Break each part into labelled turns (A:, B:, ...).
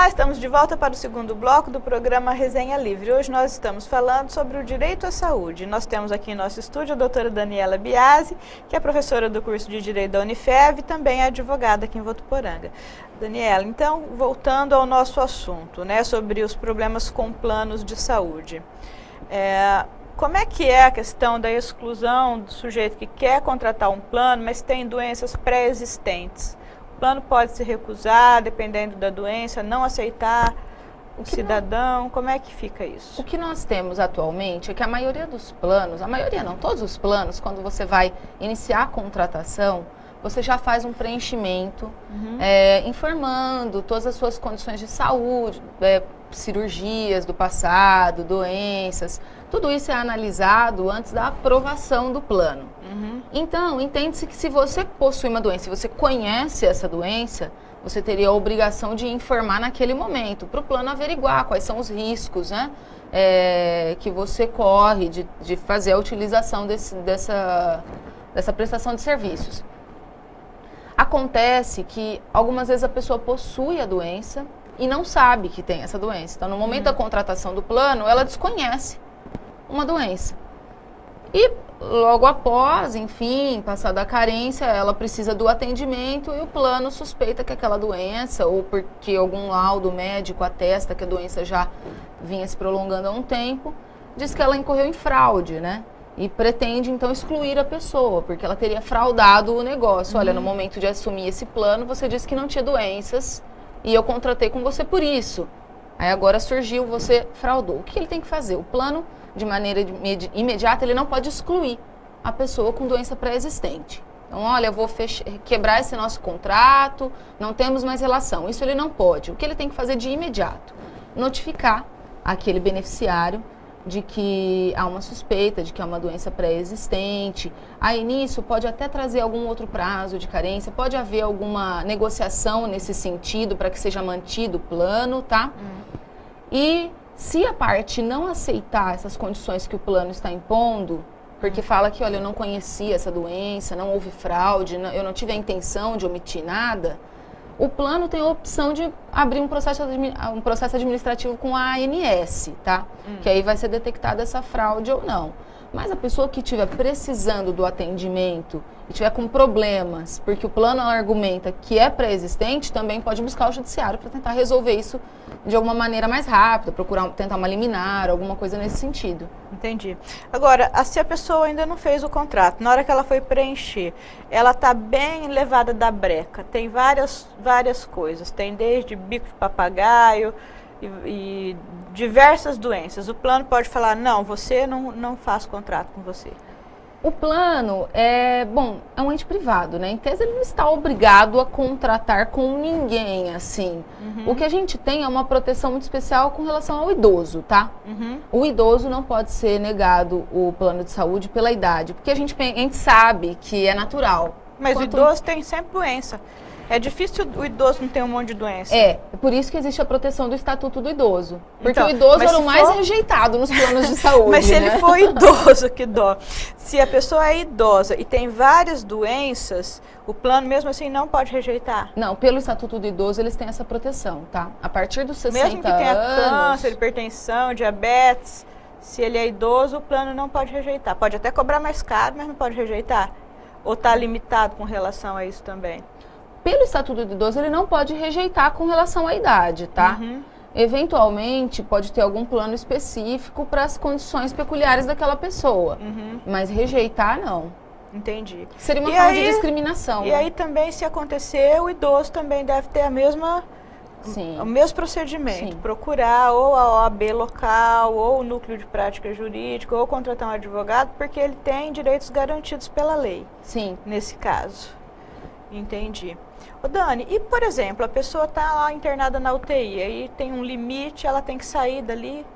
A: Olá, estamos de volta para o segundo bloco do programa Resenha Livre. Hoje nós estamos falando sobre o direito à saúde. Nós temos aqui em nosso estúdio a doutora Daniela Biasi, que é professora do curso de Direito da Unifev e também é advogada aqui em Votuporanga. Daniela, então, voltando ao nosso assunto, né, sobre os problemas com planos de saúde. Como é que é a questão da exclusão do sujeito que quer contratar um plano, mas tem doenças pré-existentes? O plano pode se recusar, dependendo da doença, não aceitar o cidadão. Como é que fica isso?
B: O que nós temos atualmente é que a maioria dos planos, a maioria não, todos os planos, quando você vai iniciar a contratação, você já faz um preenchimento informando todas as suas condições de saúde, cirurgias do passado, doenças, tudo isso é analisado antes da aprovação do plano. Então, entende-se que se você possui uma doença, se você conhece essa doença, você teria a obrigação de informar naquele momento, para o plano averiguar quais são os riscos, né, que você corre de fazer a utilização dessa prestação de serviços. Acontece que algumas vezes a pessoa possui a doença e não sabe que tem essa doença. Então, no momento da contratação do plano, ela desconhece uma doença. E logo após, enfim, passada a carência, ela precisa do atendimento e o plano suspeita que aquela doença, ou porque algum laudo médico atesta que a doença já vinha se prolongando há um tempo, diz que ela incorreu em fraude, né? E pretende, então, excluir a pessoa, porque ela teria fraudado o negócio. Olha, no momento de assumir esse plano, você disse que não tinha doenças e eu contratei com você por isso. Aí agora surgiu, você fraudou. O que ele tem que fazer? O plano, de maneira imediata, ele não pode excluir a pessoa com doença pré-existente. Então, olha, eu vou quebrar esse nosso contrato, não temos mais relação. Isso ele não pode. O que ele tem que fazer de imediato? Notificar aquele beneficiário de que há uma suspeita, de que há uma doença pré-existente. Aí nisso pode até trazer algum outro prazo de carência, pode haver alguma negociação nesse sentido para que seja mantido o plano, tá? E se a parte não aceitar essas condições que o plano está impondo, porque fala que, olha, eu não conhecia essa doença, não houve fraude, eu não tive a intenção de omitir nada, o plano tem a opção de abrir um processo administrativo com a ANS, tá? Que aí vai ser detectada essa fraude ou não. Mas a pessoa que estiver precisando do atendimento e estiver com problemas, porque o plano argumenta que é pré-existente, também pode buscar o judiciário para tentar resolver isso de alguma maneira mais rápida, tentar uma liminar, alguma coisa nesse sentido.
A: Entendi. Agora, se a pessoa ainda não fez o contrato, na hora que ela foi preencher, ela está bem levada da breca, tem várias coisas, tem desde bico de papagaio e diversas doenças. O plano pode falar, não, você não faz contrato com você.
B: O plano é um ente privado, né? Em tese, ele não está obrigado a contratar com ninguém, assim. O que a gente tem é uma proteção muito especial com relação ao idoso, tá? O idoso não pode ser negado o plano de saúde pela idade, porque a gente sabe que é natural.
A: Mas o idoso tem sempre doença. É difícil o idoso não ter um monte de doença.
B: É por isso que existe a proteção do Estatuto do Idoso. Porque o idoso era o mais rejeitado nos planos de saúde.
A: Mas se ele for idoso, que dó. Se a pessoa é idosa e tem várias doenças, o plano mesmo assim não pode rejeitar?
B: Não, pelo Estatuto do Idoso eles têm essa proteção, tá? A partir dos 60 anos...
A: Mesmo que tenha câncer, hipertensão, diabetes, se ele é idoso, o plano não pode rejeitar. Pode até cobrar mais caro, mas não pode rejeitar? Ou está limitado com relação a isso também?
B: Pelo Estatuto do Idoso, ele não pode rejeitar com relação à idade, tá? Eventualmente, pode ter algum plano específico para as condições peculiares daquela pessoa, mas rejeitar, não.
A: Entendi.
B: Seria uma forma de discriminação.
A: E aí também, se acontecer, o idoso também deve ter o mesmo procedimento. Procurar ou a OAB local, ou o núcleo de prática jurídica, ou contratar um advogado, porque ele tem direitos garantidos pela lei.
B: Sim.
A: Nesse caso. Entendi. Ô Dani, e por exemplo, a pessoa está lá internada na UTI, aí tem um limite, ela tem que sair dali?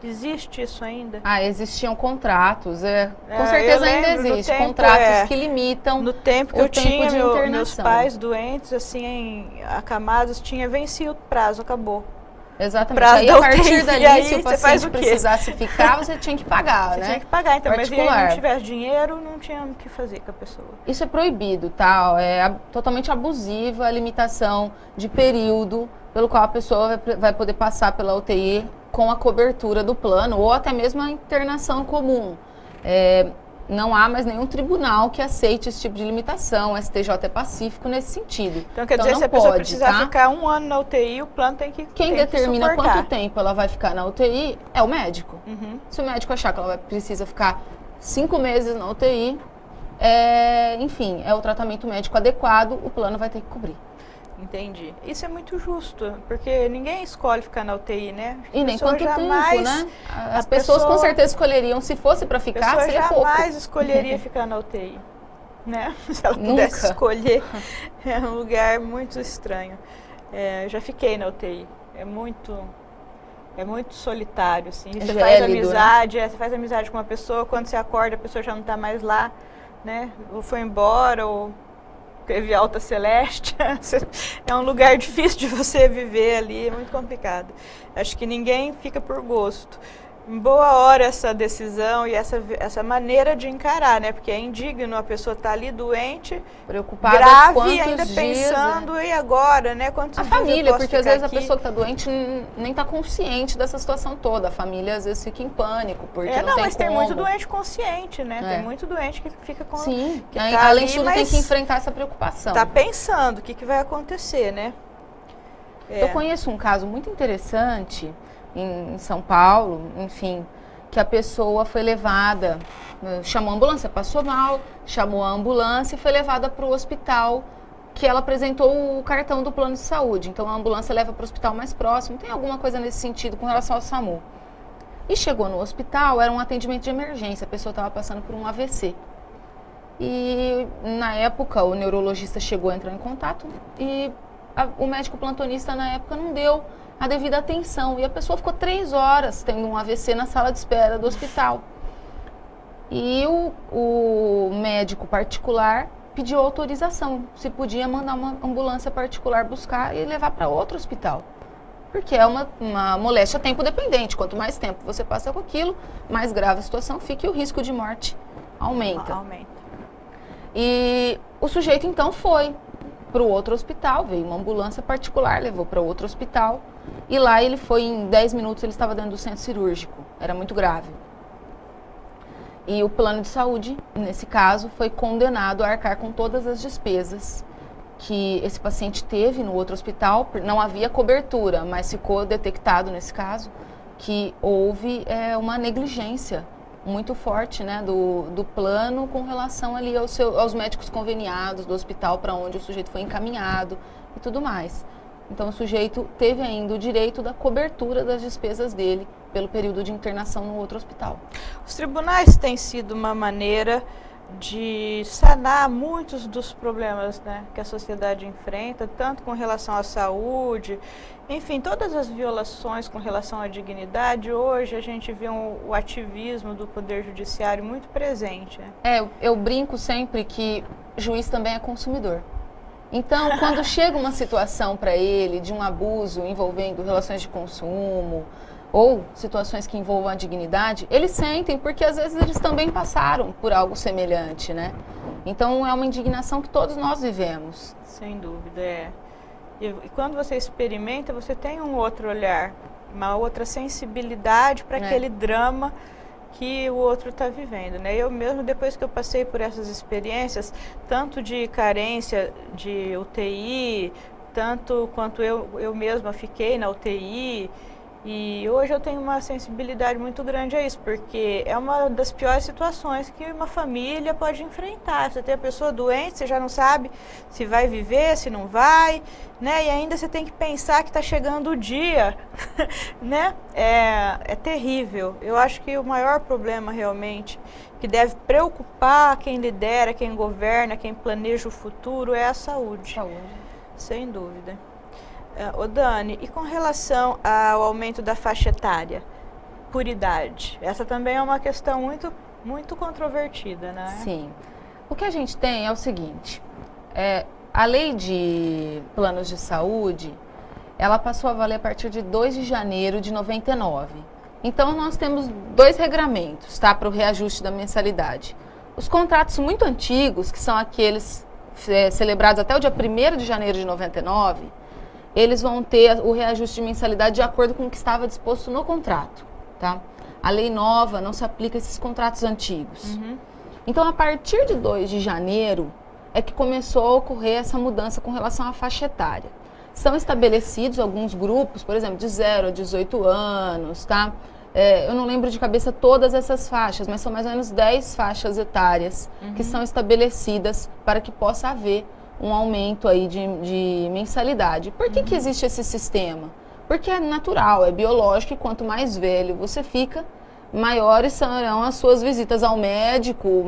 A: Existe isso ainda?
B: Existiam contratos, com certeza ainda existe, contratos que limitam
A: no tempo que eu tinha meus pais doentes, assim, acamados, tinha vencido o prazo, acabou.
B: Exatamente. Aí, a partir dali, se o paciente precisasse ficar, você tinha que pagar, né?
A: Você tinha que pagar, então, mas se não tivesse dinheiro, não tinha o que fazer com a pessoa.
B: Isso é proibido, tá? É totalmente abusiva a limitação de período pelo qual a pessoa vai poder passar pela UTI com a cobertura do plano, ou até mesmo a internação comum. Não há mais nenhum tribunal que aceite esse tipo de limitação. O STJ é pacífico nesse sentido.
A: Então, quer dizer, se a pessoa precisar ficar 1 ano na UTI, o plano tem que
B: Quem determina quanto tempo ela vai ficar na UTI é o médico.
A: Uhum.
B: Se o médico achar que ela precisa ficar 5 meses na UTI, enfim, é o tratamento médico adequado, o plano vai ter que cobrir.
A: Entendi. Isso é muito justo, porque ninguém escolhe ficar na UTI, né?
B: E nem quanto tempo, né? As pessoas com certeza escolheriam, se fosse para ficar, seria pouco.
A: A pessoa jamais escolheria ficar na UTI, né? Se ela pudesse escolher, é um lugar muito estranho. Já fiquei na UTI, é muito solitário, assim. Você faz amizade, né? Você faz amizade com uma pessoa, quando você acorda a pessoa já não está mais lá, né? Ou foi embora, ou teve alta celeste. É um lugar difícil de você viver ali, é muito complicado. Acho que ninguém fica por gosto. Em boa hora essa decisão e essa maneira de encarar, né? Porque é indigno a pessoa estar ali doente,
B: preocupada,
A: grave, ainda pensando, e agora, né? Quantos
B: a família, porque às vezes a pessoa que está doente nem está consciente dessa situação toda. A família às vezes fica em pânico, porque não tem
A: mas
B: como.
A: Tem muito doente consciente, né? Tem muito doente que fica com...
B: Sim,
A: que
B: tá além de tudo tem que enfrentar essa preocupação.
A: Tá pensando o que vai acontecer, né?
B: Eu conheço um caso muito interessante em São Paulo, enfim, que a pessoa foi levada, chamou a ambulância, passou mal, chamou a ambulância e foi levada para o hospital que ela apresentou o cartão do plano de saúde. Então a ambulância leva para o hospital mais próximo, tem alguma coisa nesse sentido com relação ao SAMU. E chegou no hospital, era um atendimento de emergência, a pessoa estava passando por um AVC. E na época o neurologista chegou a entrar em contato e o médico plantonista na época não deu a devida atenção. E a pessoa ficou 3 horas tendo um AVC na sala de espera do hospital. E o médico particular pediu autorização, se podia mandar uma ambulância particular buscar e levar para outro hospital. Porque é uma moléstia tempo-dependente. Quanto mais tempo você passa com aquilo, mais grave a situação fica e o risco de morte aumenta. E o sujeito então foi para o outro hospital, veio uma ambulância particular, levou para outro hospital. E lá ele foi, em 10 minutos, ele estava dentro do centro cirúrgico. Era muito grave. E o plano de saúde, nesse caso, foi condenado a arcar com todas as despesas que esse paciente teve no outro hospital. Não havia cobertura, mas ficou detectado, nesse caso, que houve uma negligência muito forte, né, do plano com relação ali aos médicos conveniados do hospital para onde o sujeito foi encaminhado e tudo mais. Então, o sujeito teve ainda o direito da cobertura das despesas dele pelo período de internação no outro hospital.
A: Os tribunais têm sido uma maneira de sanar muitos dos problemas, né, que a sociedade enfrenta, tanto com relação à saúde, enfim, todas as violações com relação à dignidade. Hoje a gente vê o ativismo do Poder Judiciário muito presente. Né?
B: Eu brinco sempre que juiz também é consumidor. Então, quando chega uma situação para ele de um abuso envolvendo relações de consumo ou situações que envolvam a dignidade, eles sentem, porque às vezes eles também passaram por algo semelhante, né? Então, é uma indignação que todos nós vivemos.
A: Sem dúvida, E quando você experimenta, você tem um outro olhar, uma outra sensibilidade para aquele drama que o outro está vivendo, né? Eu mesmo, depois que eu passei por essas experiências, tanto de carência de UTI, tanto quanto eu mesma fiquei na UTI, e hoje eu tenho uma sensibilidade muito grande a isso, porque é uma das piores situações que uma família pode enfrentar. Você tem a pessoa doente, você já não sabe se vai viver, se não vai, né? E ainda você tem que pensar que está chegando o dia, né? É terrível. Eu acho que o maior problema realmente que deve preocupar quem lidera, quem governa, quem planeja o futuro é a saúde. Sem dúvida. Ô Dani, e com relação ao aumento da faixa etária por idade? Essa também é uma questão muito, muito controvertida, né?
B: Sim. O que a gente tem é o seguinte, a lei de planos de saúde, ela passou a valer a partir de 2 de janeiro de 99. Então, nós temos 2 regramentos, tá, para o reajuste da mensalidade. Os contratos muito antigos, que são aqueles celebrados até o dia 1º de janeiro de 99, eles vão ter o reajuste de mensalidade de acordo com o que estava disposto no contrato, tá? A lei nova não se aplica a esses contratos antigos. Então, a partir de 2 de janeiro, é que começou a ocorrer essa mudança com relação à faixa etária. São estabelecidos alguns grupos, por exemplo, de 0 a 18 anos, tá? Eu não lembro de cabeça todas essas faixas, mas são mais ou menos 10 faixas etárias que são estabelecidas para que possa haver um aumento aí de mensalidade. Por que que existe esse sistema? Porque é natural, é biológico, e quanto mais velho você fica, maiores serão as suas visitas ao médico,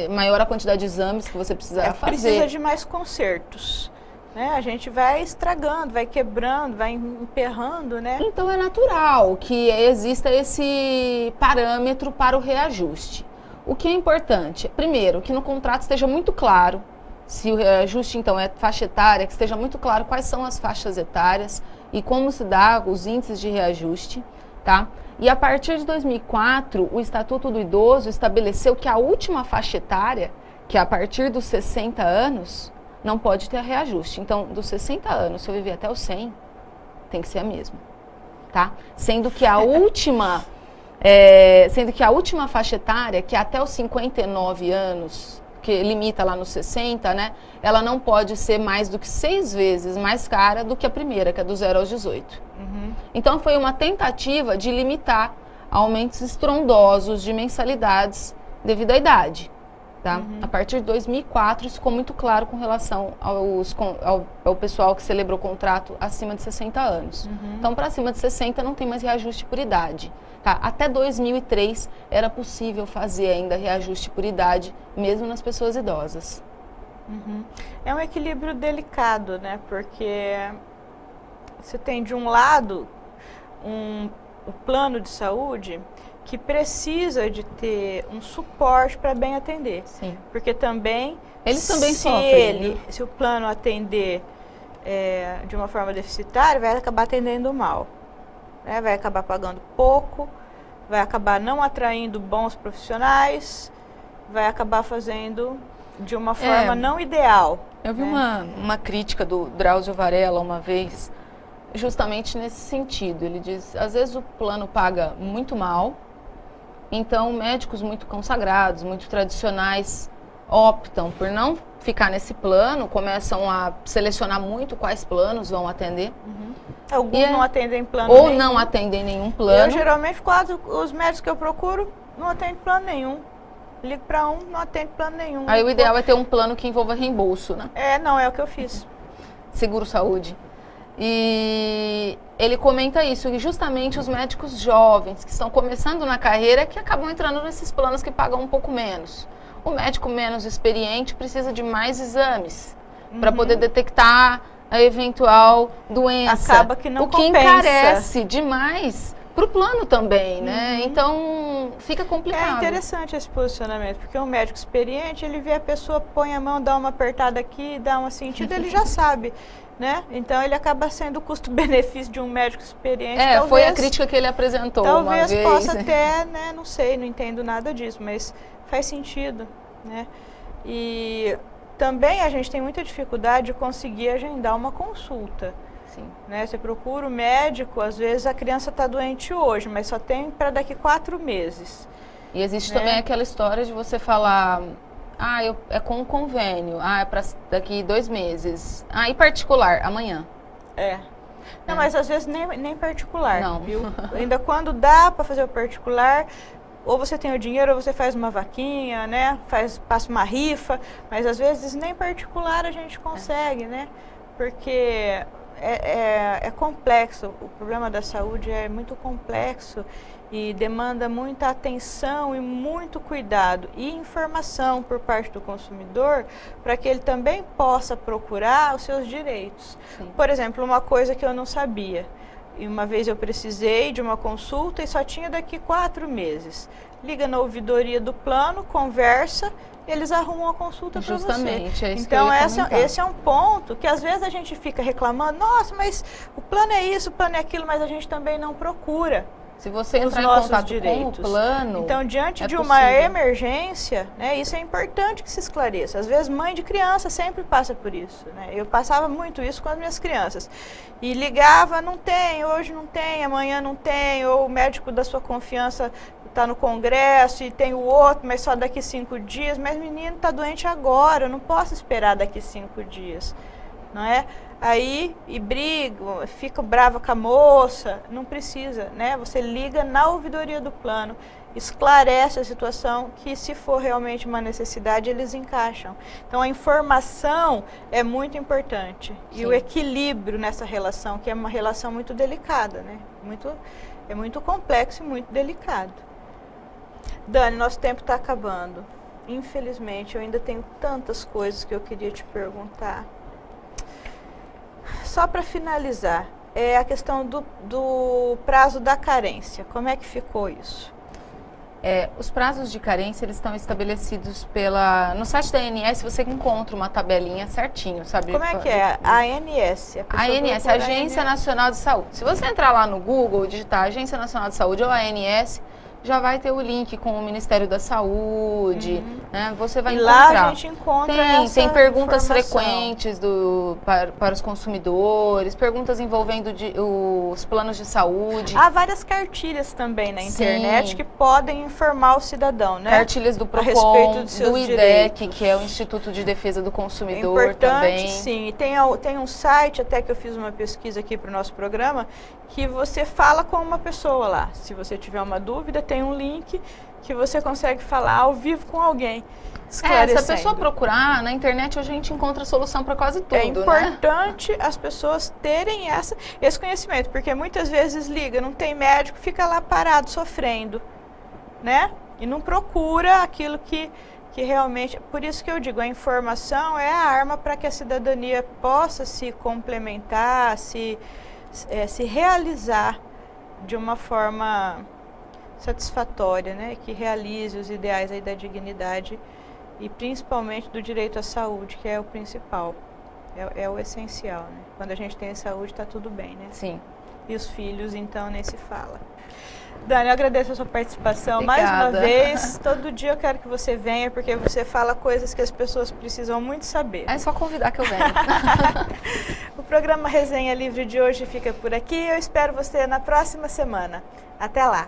B: maior a quantidade de exames que você precisar fazer.
A: Precisa de mais consertos, né? A gente vai estragando, vai quebrando, vai emperrando, né?
B: Então é natural que exista esse parâmetro para o reajuste. O que é importante? Primeiro, que no contrato esteja muito claro, se o reajuste então é faixa etária, que esteja muito claro quais são as faixas etárias e como se dá os índices de reajuste, tá? E a partir de 2004, o Estatuto do Idoso estabeleceu que a última faixa etária, que é a partir dos 60 anos, não pode ter reajuste. Então, dos 60 anos, se eu viver até os 100, tem que ser a mesma, tá? Sendo que a última faixa etária, que é até os 59 anos, que limita lá nos 60, né? Ela não pode ser mais do que 6 vezes mais cara do que a primeira, que é do 0 aos 18. Então, foi uma tentativa de limitar aumentos estrondosos de mensalidades devido à idade. Tá? A partir de 2004, isso ficou muito claro com relação ao pessoal que celebrou o contrato acima de 60 anos. Então, para acima de 60, não tem mais reajuste por idade. Tá? Até 2003, era possível fazer ainda reajuste por idade, mesmo nas pessoas idosas.
A: É um equilíbrio delicado, né? Porque você tem, de um lado, o plano de saúde que precisa de ter um suporte para bem atender.
B: Sim.
A: Porque também,
B: eles também sofrem.
A: Se o plano atender de uma forma deficitária, vai acabar atendendo mal. Né? Vai acabar pagando pouco, vai acabar não atraindo bons profissionais, vai acabar fazendo de uma forma não ideal.
B: Eu vi uma crítica do Drauzio Varela uma vez, justamente nesse sentido. Ele diz, às vezes o plano paga muito mal, então médicos muito consagrados, muito tradicionais, optam por não ficar nesse plano, começam a selecionar muito quais planos vão atender.
A: Alguns não atendem plano
B: ou
A: nenhum.
B: não atendem nenhum plano.
A: Eu geralmente, quase os médicos que eu procuro não atendem plano nenhum. Ligo para um, não atende plano nenhum.
B: Aí o ideal é ter um plano que envolva reembolso, né?
A: Não, é o que eu fiz.
B: Seguro saúde. E ele comenta isso, que justamente os médicos jovens que estão começando na carreira que acabam entrando nesses planos que pagam um pouco menos. O médico menos experiente precisa de mais exames para poder detectar a eventual doença.
A: Acaba que não
B: o que
A: compensa.
B: encarece demais para o plano também, né? Então fica complicado.
A: É interessante esse posicionamento, porque um médico experiente, ele vê a pessoa, põe a mão, dá uma apertada aqui, dá uma sentida, ele já sabe. Né? Então ele acaba sendo o custo-benefício de um médico experiente. Talvez,
B: foi a crítica que ele apresentou uma vez.
A: Talvez possa até, né? Não sei, não entendo nada disso, mas faz sentido, né? E também a gente tem muita dificuldade de conseguir agendar uma consulta.
B: Sim.
A: Né? Você procura o médico, às vezes a criança está doente hoje, mas só tem para daqui 4 meses.
B: E existe também aquela história de você falar... é com convênio. É para daqui 2 meses. E particular, amanhã.
A: Não, mas às vezes nem particular.
B: Não.
A: Viu? Ainda quando dá para fazer o particular, ou você tem o dinheiro, ou você faz uma vaquinha, né? Passa uma rifa, mas às vezes nem particular a gente consegue, né? Porque é complexo. O problema da saúde é muito complexo e demanda muita atenção e muito cuidado e informação por parte do consumidor para que ele também possa procurar os seus direitos.
B: Sim.
A: Por exemplo, uma coisa que eu não sabia, e uma vez eu precisei de uma consulta e só tinha daqui 4 meses. Liga na ouvidoria do plano, conversa, eles arrumam a consulta para você.
B: Justamente, é isso
A: então,
B: que eu ia comentar.
A: esse é um ponto que às vezes a gente fica reclamando, nossa, mas o plano é isso, o plano é aquilo, mas a gente também não procura.
B: Se você
A: os
B: entrar em
A: nossos
B: contato
A: direitos.
B: com o plano,
A: Então, diante
B: é
A: de uma
B: possível.
A: emergência, né, isso é importante que se esclareça. Às vezes, mãe de criança sempre passa por isso. Né? Eu passava muito isso com as minhas crianças. E ligava, não tem, hoje não tem, amanhã não tem, ou o médico da sua confiança está no congresso e tem o outro, mas só daqui 5 dias. Mas o menino está doente agora, eu não posso esperar daqui 5 dias. Não é? Aí, e brigam, fica brava com a moça, não precisa, né? Você liga na ouvidoria do plano, esclarece a situação, que se for realmente uma necessidade, eles encaixam. Então, a informação é muito importante.
B: Sim.
A: E o equilíbrio nessa relação, que é uma relação muito delicada, né? É muito complexo e muito delicado. Dani, nosso tempo está acabando. Infelizmente, eu ainda tenho tantas coisas que eu queria te perguntar. Só para finalizar, é a questão do prazo da carência. Como é que ficou isso?
B: Os prazos de carência, eles estão estabelecidos no site da ANS, você encontra uma tabelinha certinho, sabe?
A: Como é que é? A ANS?
B: A ANS, Agência Nacional de Saúde. Se você entrar lá no Google, digitar Agência Nacional de Saúde ou ANS, já vai ter o link com o Ministério da Saúde, né? Você vai encontrar.
A: E lá a gente encontra
B: tem perguntas
A: informação.
B: frequentes para os consumidores, perguntas envolvendo os planos de saúde.
A: Há várias cartilhas também na internet
B: Sim.
A: que podem informar o cidadão, né?
B: Cartilhas do
A: a respeito
B: PROCON,
A: dos seus
B: do IDEC,
A: direitos.
B: que é o Instituto de Defesa do
A: É
B: Consumidor
A: importante,
B: também.
A: sim. E tem um site, até que eu fiz uma pesquisa aqui para o nosso programa, que você fala com uma pessoa lá. Se você tiver uma dúvida, tem um link que você consegue falar ao vivo com alguém, esclarecendo.
B: Se a pessoa procurar, na internet hoje a gente encontra solução para quase tudo,
A: É importante as pessoas terem esse conhecimento, porque muitas vezes liga, não tem médico, fica lá parado, sofrendo, né? E não procura aquilo que realmente... Por isso que eu digo, a informação é a arma para que a cidadania possa se complementar, se realizar de uma forma satisfatória, né? Que realize os ideais aí da dignidade e principalmente do direito à saúde, que é o principal, é o essencial, né? Quando a gente tem saúde, está tudo bem, né?
B: Sim.
A: E os filhos, então, nem se fala. Dani, eu agradeço a sua participação.
B: Obrigada.
A: Mais uma vez. Todo dia eu quero que você venha, porque você fala coisas que as pessoas precisam muito saber.
B: É só convidar que eu venho.
A: O programa Resenha Livre de hoje fica por aqui. Eu espero você na próxima semana. Até lá!